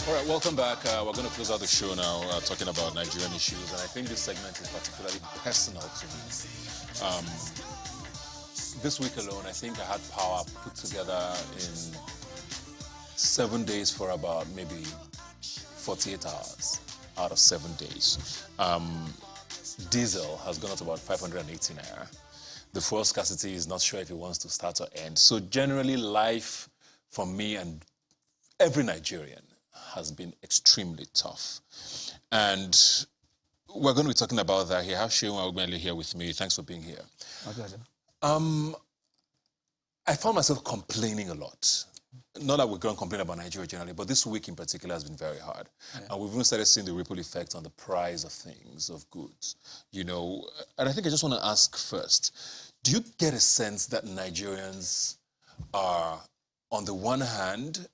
All right, welcome back. We're going to close out the show now, talking about Nigerian issues, and I think this segment is particularly personal to me. This week alone, I think I had power put together in 7 days for about maybe 48 hours out of 7 days. Diesel has gone up to about 580 naira. The fuel scarcity is not sure if it wants to start or end. So generally, life for me and every Nigerian has been extremely tough. And we're going to be talking about that here. I have Seun Awogbenle here with me. Thanks for being here. My pleasure. I found myself complaining a lot. Not that we're going to complain about Nigeria generally, but this week in particular has been very hard. Yeah. And we've even started seeing the ripple effect on the price of things, of goods, you know. And I think I just want to ask first, do you get a sense that Nigerians are, on the one hand,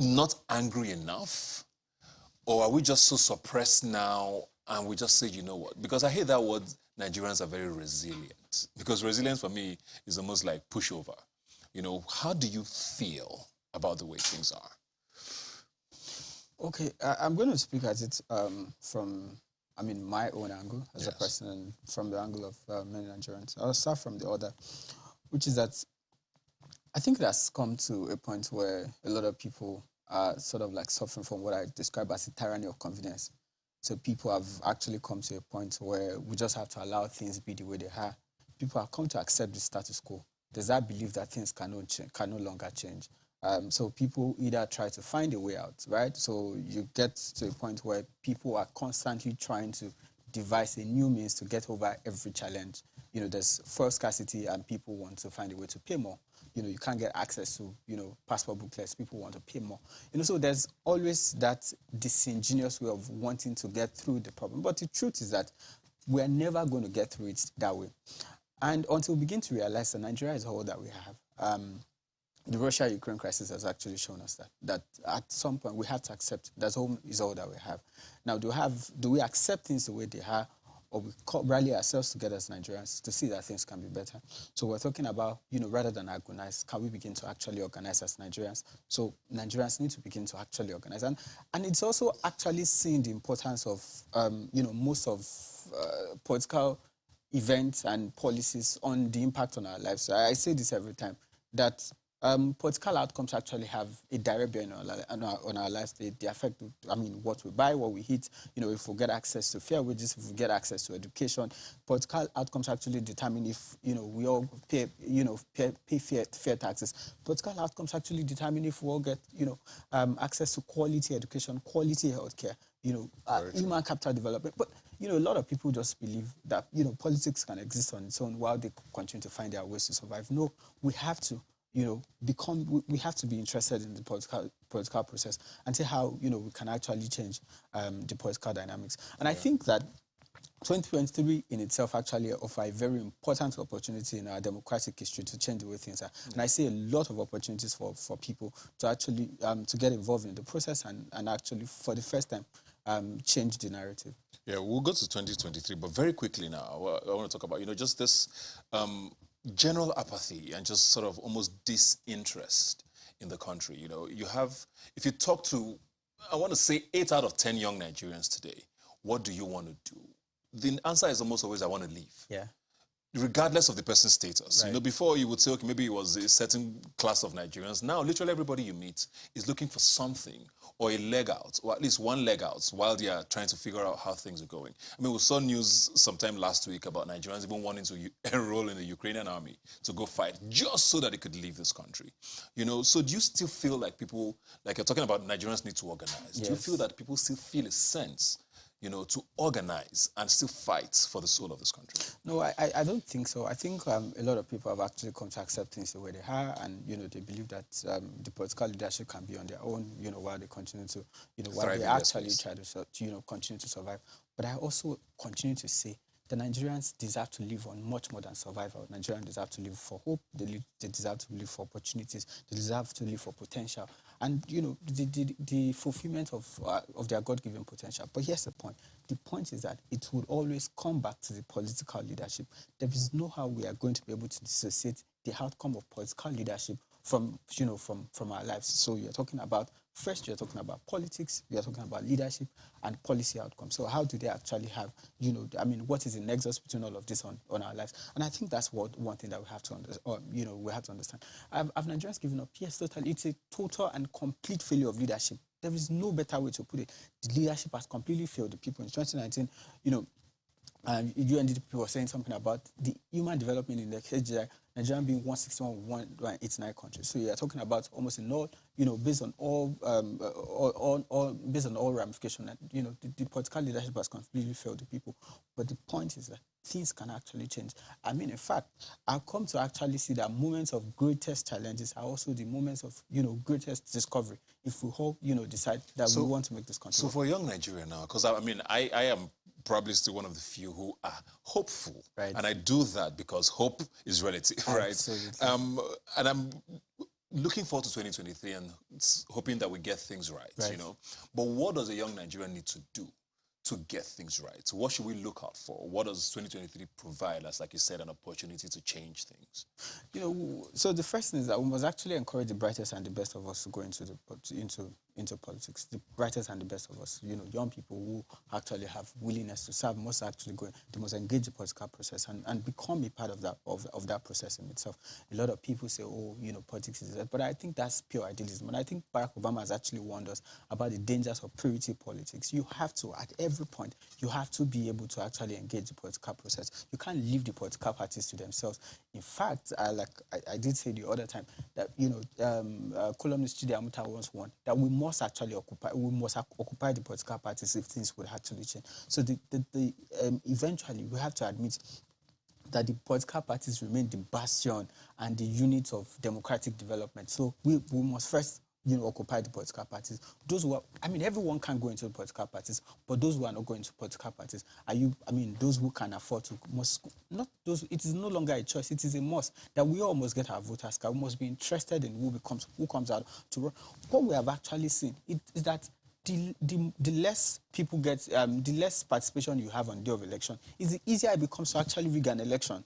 not angry enough? Or are we just so suppressed now and we just say, you know what? Because I hear that word, Nigerians are very resilient. Because resilience for me is almost like pushover. You know, how do you feel about the way things are? Okay, I'm going to speak at it from, my own angle as a person, and from the angle of many Nigerians. I'll start from the other, which is that I think that's come to a point where a lot of people are sort of like suffering from what I describe as a tyranny of convenience. So people have actually come to a point where we just have to allow things be the way they are. People have come to accept the status quo. There's that belief that things can no longer change. So people either try to find a way out, right? So you get to a point where people are constantly trying to devise a new means to get over every challenge. You know, there's fuel scarcity and people want to find a way to pay more. You know, you can't get access to, passport booklets. People want to pay more. So there's always that disingenuous way of wanting to get through the problem. But the truth is that we're never going to get through it that way. And until we begin to realize that Nigeria is all that we have, the Russia-Ukraine crisis has actually shown us that at some point we have to accept that home is all that we have. Now, do we accept things the way they are, or we rally ourselves together as Nigerians to see that things can be better? So we're talking about, rather than agonize, can we begin to actually organize as Nigerians? So Nigerians need to begin to actually organize. And it's also actually seeing the importance of, most of political events and policies on the impact on our lives. So I say this every time, that political outcomes actually have a direct bearing on our lives. They affect, what we buy, what we eat. If we get access to fair wages, if we get access to education, political outcomes actually determine if, we all pay fair taxes. Political outcomes actually determine if we all get, access to quality education, quality healthcare, human capital development. But, a lot of people just believe that, politics can exist on its own while they continue to find their ways to survive. No, we have to, we have to be interested in the political process and see how, we can actually change the political dynamics. And I think that 2023 in itself actually offers a very important opportunity in our democratic history to change the way things are. And I see a lot of opportunities for people to actually to get involved in the process and actually, for the first time, change the narrative. Yeah, we'll go to 2023, but very quickly now, I want to talk about, just this general apathy and just sort of almost disinterest in the country. You have, if you talk to, I want to say 8 out of 10 young Nigerians today, what do you want to do? The answer is almost always, I want to leave. Yeah. Regardless of the person's status. Right. Before you would say, okay, maybe it was a certain class of Nigerians. Now, literally everybody you meet is looking for something or a leg out, or at least one leg out, while they are trying to figure out how things are going. We saw news sometime last week about Nigerians even wanting to enroll in the Ukrainian army to go fight, just so that they could leave this country. So do you still feel like people, like you're talking about Nigerians need to organize, yes. Do you feel that people still feel a sense to organize and still fight for the soul of this country? No, I don't think so. I think a lot of people have actually come to accept things the way they are, and, they believe that the political leadership can be on their own, while they continue to, while they actually try to, continue to survive. But I also continue to say the Nigerians deserve to live on much more than survival. Nigerians deserve to live for hope. They deserve to live for opportunities. They deserve to live for potential. And, the fulfillment of their God-given potential. But here's the point. The point is that it would always come back to the political leadership. There is no how we are going to be able to dissociate the outcome of political leadership from our lives. So you're talking about First, you're talking about politics, you're talking about leadership and policy outcomes. So how do they actually have, what is the nexus between all of this on our lives? And I think that's one thing that we have to understand. Have Nigerians given up? Yes, totally. It's a total and complete failure of leadership. There is no better way to put it. The leadership has completely failed the people. In 2019, UNDP was saying something about the Human Development Index, HDI, Nigeria being 161, 189 countries. So you're talking about almost in all, based on all ramifications, the political leadership has completely failed the people. But the point is that things can actually change. In fact, I've come to actually see that moments of greatest challenges are also the moments of, greatest discovery. If we all, decide that we want to make this country. So for young Nigeria now, because I am probably still one of the few who are hopeful. Right. And I do that because hope is relative, right? Absolutely. And I'm looking forward to 2023 and hoping that we get things right, But what does a young Nigerian need to do to get things right? What should we look out for? What does 2023 provide as, like you said, an opportunity to change things? So the first thing is that we must actually encourage the brightest and the best of us to go into politics. The brightest and the best of us, young people who actually have willingness to serve must actually go. They must engage the political process and become a part of that process in itself. A lot of people say, politics is that, but I think that's pure idealism. And I think Barack Obama has actually warned us about the dangers of purity politics. You have to, at every point, you have to be able to actually engage the political process. You can't leave the political parties to themselves. In fact, I did say the other time that columnist Chidi Amuta once warned that we must actually occupy the political parties if things would actually change. So eventually we have to admit that the political parties remain the bastion and the unit of democratic development. So we must first occupy the political parties. Those who are, everyone can go into the political parties, but those who are not going to political parties, those who can afford to, it is no longer a choice, it is a must that we all must get our voters card. We must be interested in who comes out to run. What we have actually seen is that the less people get, the less participation you have on the day of election, is the easier it becomes to actually rig an election.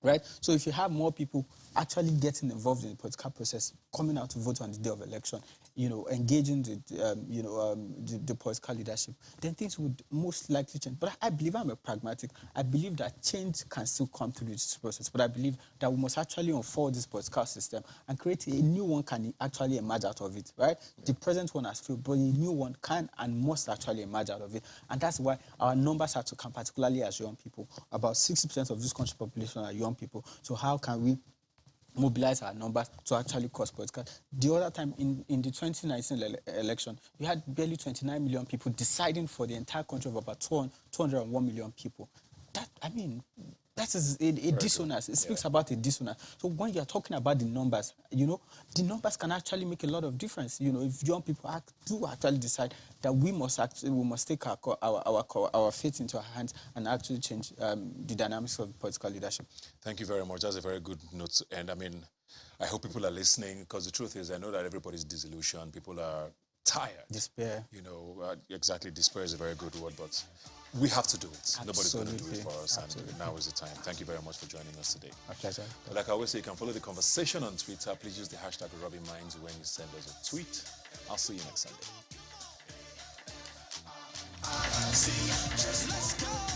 Right? So if you have more people actually getting involved in the political process, coming out to vote on the day of election, engaging the political leadership, then things would most likely change. But I believe I'm a pragmatic. I believe that change can still come through this process. But I believe that we must actually unfold this political system and create a new one can actually emerge out of it, right? The present one has failed, but a new one can and must actually emerge out of it. And that's why our numbers have to come, particularly as young people. About 60% of this country's population are young people. So how can we mobilize our numbers to actually cause political? The other time in the 2019 election, we had barely 29 million people deciding for the entire country of about 201 million people. That is a dissonance. It speaks about a dissonance. So when you're talking about the numbers, the numbers can actually make a lot of difference. If young people do actually decide that we must take our fate into our hands and actually change the dynamics of political leadership. Thank you very much. That's a very good note to end. I hope people are listening, because the truth is, I know that everybody's disillusioned. People are tired. Despair. Exactly. Despair is a very good word, but we have to do it. Nobody's going to do it for us, and now is the time. Thank you very much for joining us today. My pleasure. Like I always say, you can follow the conversation on Twitter. Please use the hashtag #RubbingMinds when you send us a tweet. I'll see you next Sunday. Just let's go.